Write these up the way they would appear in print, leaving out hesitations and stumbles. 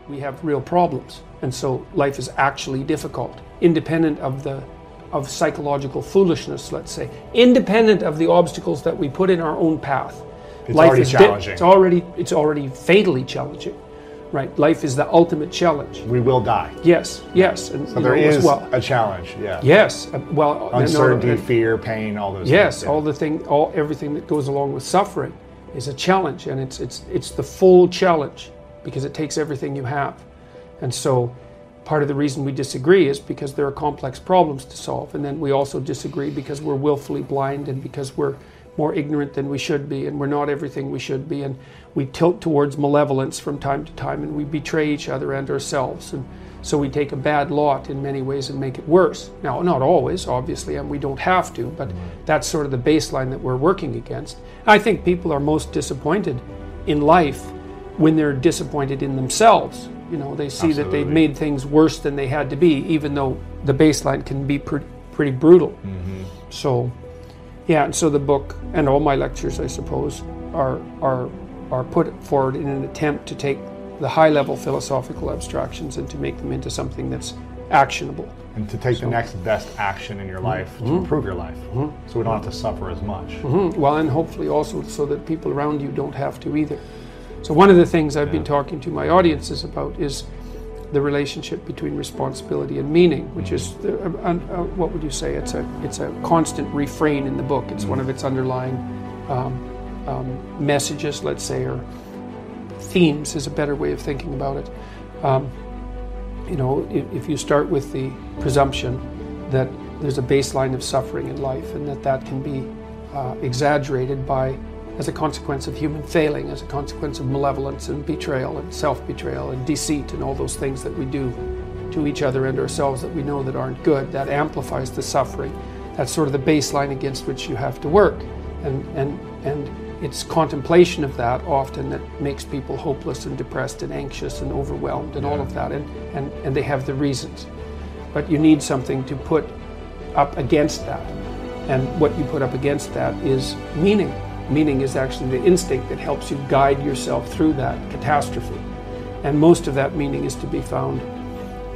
we have real problems. And so life is actually difficult, independent of psychological foolishness, let's say, independent of the obstacles that we put in our own path. It's already challenging. It's already fatally challenging, right? Life is the ultimate challenge. We will die. Yes, and so there is a challenge. Yeah. Yes. Uncertainty, fear, pain, all those. Yes, things. Yeah. Everything that goes along with suffering is a challenge, and it's the full challenge because it takes everything you have, and so. Part of the reason we disagree is because there are complex problems to solve, and then we also disagree because we're willfully blind and because we're more ignorant than we should be, and we're not everything we should be, and we tilt towards malevolence from time to time, and we betray each other and ourselves, and so we take a bad lot in many ways and make it worse. Now, not always, obviously, and we don't have to, but that's sort of the baseline that we're working against. I think people are most disappointed in life when they're disappointed in themselves. You know, they see that they've made things worse than they had to be, even though the baseline can be pretty brutal. So, yeah, and so the book and all my lectures, I suppose, are put forward in an attempt to take the high-level philosophical abstractions and to make them into something that's actionable. And to take the next best action in your life to improve your life, so we don't have to suffer as much. Well, and hopefully also so that people around you don't have to either. So one of the things I've been talking to my audiences about is the relationship between responsibility and meaning, which is, what would you say? It's a constant refrain in the book. It's one of its underlying messages, let's say, or themes is a better way of thinking about it. You know, if you start with the presumption that there's a baseline of suffering in life and that can be exaggerated as a consequence of human failing, as a consequence of malevolence and betrayal and self-betrayal and deceit and all those things that we do to each other and ourselves that we know that aren't good, that amplifies the suffering. That's sort of the baseline against which you have to work. And it's contemplation of that often that makes people hopeless and depressed and anxious and overwhelmed and all of that, and they have the reasons. But you need something to put up against that. And what you put up against that is meaning. Meaning is actually the instinct that helps you guide yourself through that catastrophe. And most of that meaning is to be found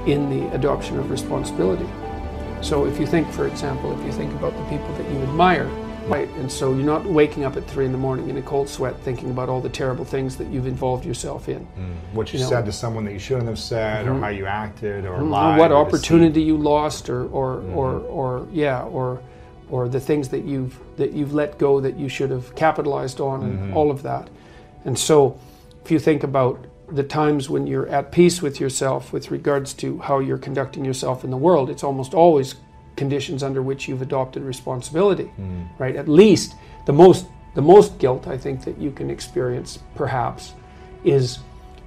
in the adoption of responsibility. So if you think, for example, if you think about the people that you admire, right, and so you're not waking up at 3 in the morning in a cold sweat thinking about all the terrible things that you've involved yourself in. What you said to someone that you shouldn't have said, or how you acted, or lied, or what or opportunity you lost, or the things that you've let go that you should have capitalized on, and all of that. And so if you think about the times when you're at peace with yourself with regards to how you're conducting yourself in the world, it's almost always conditions under which you've adopted responsibility, right? At least the most guilt I think that you can experience perhaps is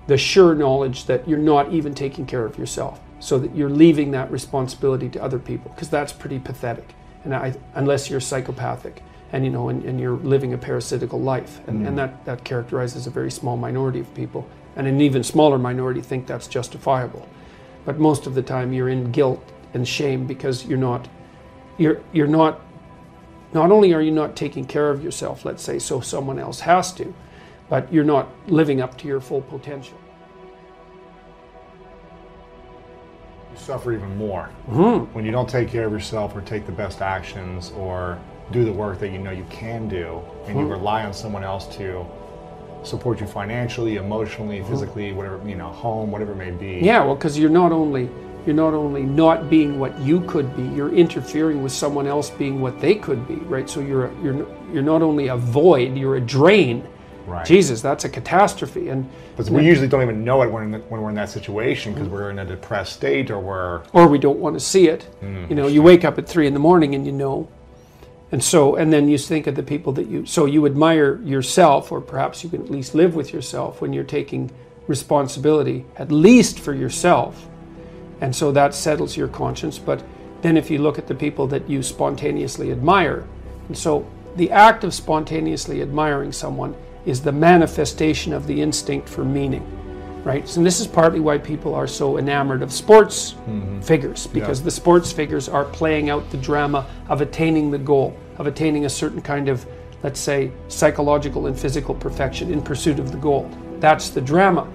the sure knowledge that you're not even taking care of yourself, so that you're leaving that responsibility to other people, because that's pretty pathetic. And unless you're psychopathic and you're living a parasitical life, and that characterizes a very small minority of people, and an even smaller minority think that's justifiable. But most of the time you're in guilt and shame because you're not only are you not taking care of yourself, let's say, so someone else has to, but you're not living up to your full potential. You suffer even more when you don't take care of yourself or take the best actions or do the work that you know you can do, and you rely on someone else to support you financially, emotionally, physically, whatever, home, whatever it may be. Yeah, well, because you're not only not being what you could be, you're interfering with someone else being what they could be, right? So you're not only a void, you're a drain. Right. Jesus, that's a catastrophe. But we usually don't even know it when we're in that situation, because we're in a depressed state, or we don't want to see it. You wake up at 3 in the morning and you know. And then you think of the people that you admire yourself, or perhaps you can at least live with yourself when you're taking responsibility, at least for yourself. And so that settles your conscience. But then if you look at the people that you spontaneously admire, and so the act of spontaneously admiring someone is the manifestation of the instinct for meaning, right? So this is partly why people are so enamored of sports figures, because the sports figures are playing out the drama of attaining the goal, of attaining a certain kind of, let's say, psychological and physical perfection in pursuit of the goal. That's the drama.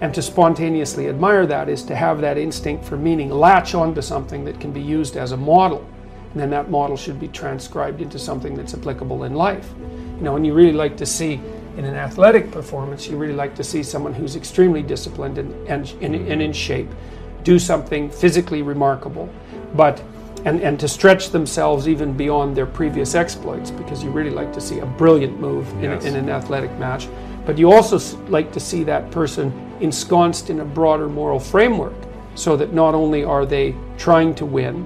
And to spontaneously admire that is to have that instinct for meaning, latch onto something that can be used as a model. And then that model should be transcribed into something that's applicable in life. You know, and you really like to see in an athletic performance, you really like to see someone who's extremely disciplined and in shape do something physically remarkable, but and to stretch themselves even beyond their previous exploits, because you really like to see a brilliant move in an athletic match. But you also like to see that person ensconced in a broader moral framework, so that not only are they trying to win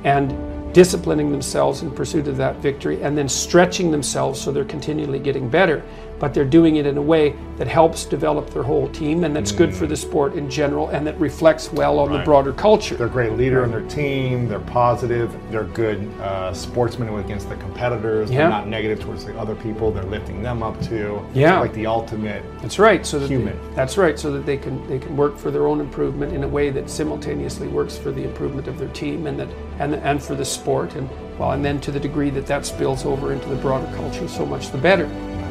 and disciplining themselves in pursuit of that victory and then stretching themselves so they're continually getting better, but they're doing it in a way that helps develop their whole team and that's good for the sport in general and that reflects well on the broader culture. They're a great leader on their team, they're positive, they're good sportsmen against the competitors, they're not negative towards the other people, they're lifting them up too. They're like the ultimate human. That's right, so that they can work for their own improvement in a way that simultaneously works for the improvement of their team and for the sport, and then to the degree that that spills over into the broader culture, so much the better.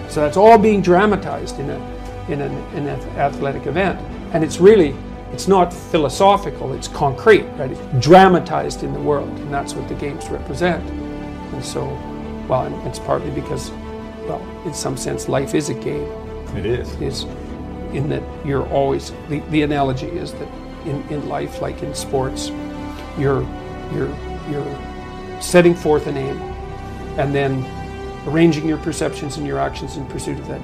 So that's all being dramatized in an athletic event, and it's not philosophical, it's concrete, right? It's dramatized in the world, and that's what the games represent. And so, and it's partly because, in some sense, life is a game. It is. It is, in that you're always, the analogy is that in life, like in sports, you're setting forth an aim, and then arranging your perceptions and your actions in pursuit of that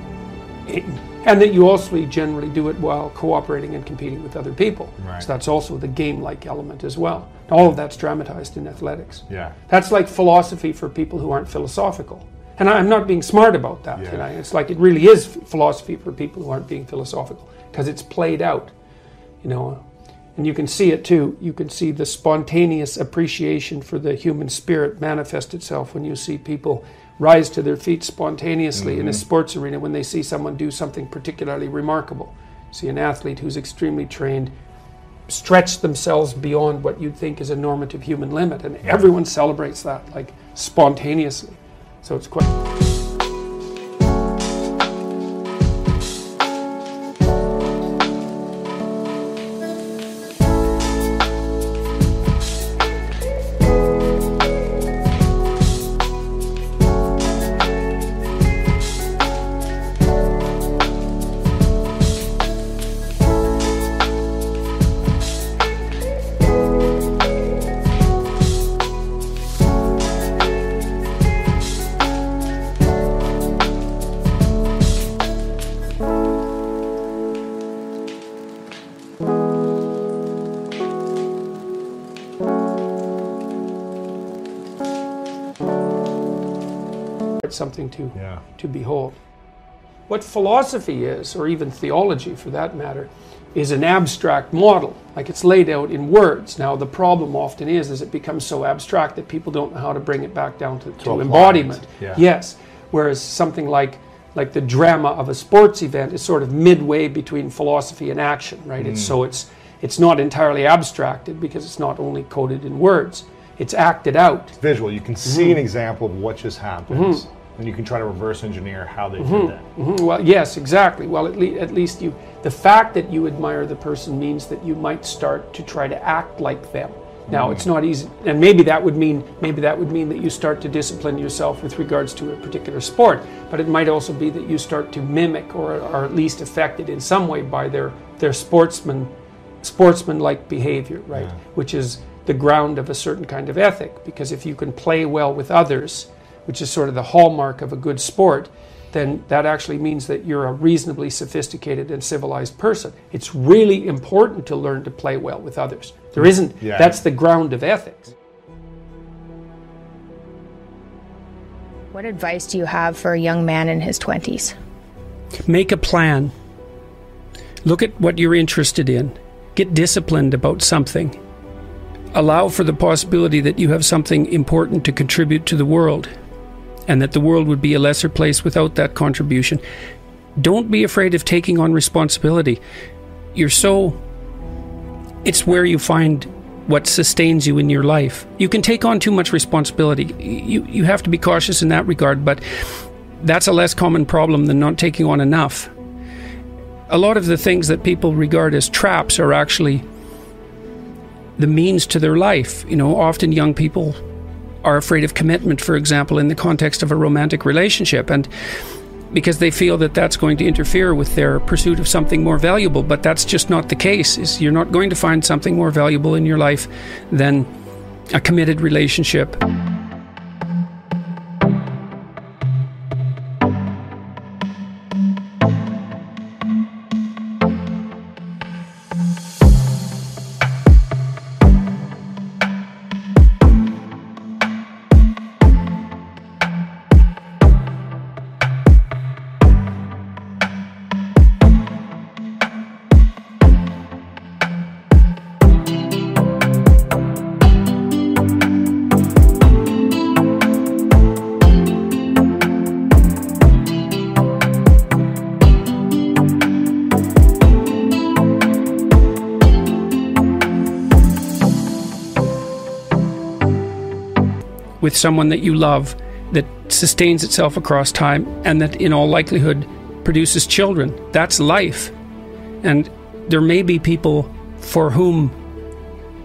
aim. And that you also generally do it while cooperating and competing with other people. Right. So that's also the game-like element as well. All of that's dramatized in athletics. Yeah. That's like philosophy for people who aren't philosophical. And I'm not being smart about that. Yeah. You know? It's like it really is philosophy for people who aren't being philosophical, because it's played out, you know. And you can see it too. You can see the spontaneous appreciation for the human spirit manifest itself when you see people rise to their feet spontaneously in a sports arena when they see someone do something particularly remarkable. See an athlete who's extremely trained stretch themselves beyond what you'd think is a normative human limit, and everyone celebrates that, like, spontaneously. So it's quite... something to behold. What philosophy is, or even theology for that matter, is an abstract model, like it's laid out in words. Now the problem often is it becomes so abstract that people don't know how to bring it back down to embodiment. Yes, whereas something like the drama of a sports event is sort of midway between philosophy and action, right? It's not entirely abstracted because it's not only coded in words. It's acted out. It's visual. You can see an example of what just happened. And you can try to reverse engineer how they did that. Well, yes, exactly. Well, at least the fact that you admire the person means that you might start to try to act like them. Now, it's not easy, and maybe that would mean that you start to discipline yourself with regards to a particular sport. But it might also be that you start to mimic, or are at least affected in some way by their sportsman-like behavior, right? Yeah. Which is the ground of a certain kind of ethic. Because if you can play well with others, which is sort of the hallmark of a good sport, then that actually means that you're a reasonably sophisticated and civilized person. It's really important to learn to play well with others. There isn't, that's the ground of ethics. What advice do you have for a young man in his 20s? Make a plan. Look at what you're interested in. Get disciplined about something. Allow for the possibility that you have something important to contribute to the world, and that the world would be a lesser place without that contribution. Don't be afraid of taking on responsibility. It's where you find what sustains you in your life. You can take on too much responsibility. You have to be cautious in that regard, but that's a less common problem than not taking on enough. a lot of the things that people regard as traps are actually the means to their life. You know, often young people are afraid of commitment, for example, in the context of a romantic relationship, and because they feel that that's going to interfere with their pursuit of something more valuable. But that's just not the case. You're not going to find something more valuable in your life than a committed relationship. With someone that you love, that sustains itself across time, and that in all likelihood produces children. That's life. And there may be people for whom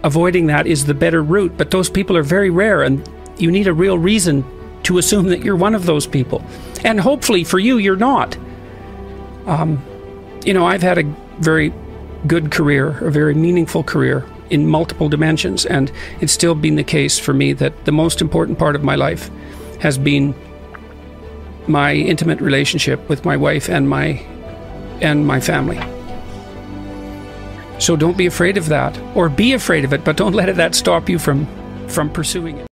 avoiding that is the better route, but those people are very rare, and you need a real reason to assume that you're one of those people. And hopefully for you, you're not. You know, I've had a very good career, a very meaningful career in multiple dimensions, and it's still been the case for me that the most important part of my life has been my intimate relationship with my wife and my family. So don't be afraid of that, or be afraid of it, but don't let that stop you from pursuing it.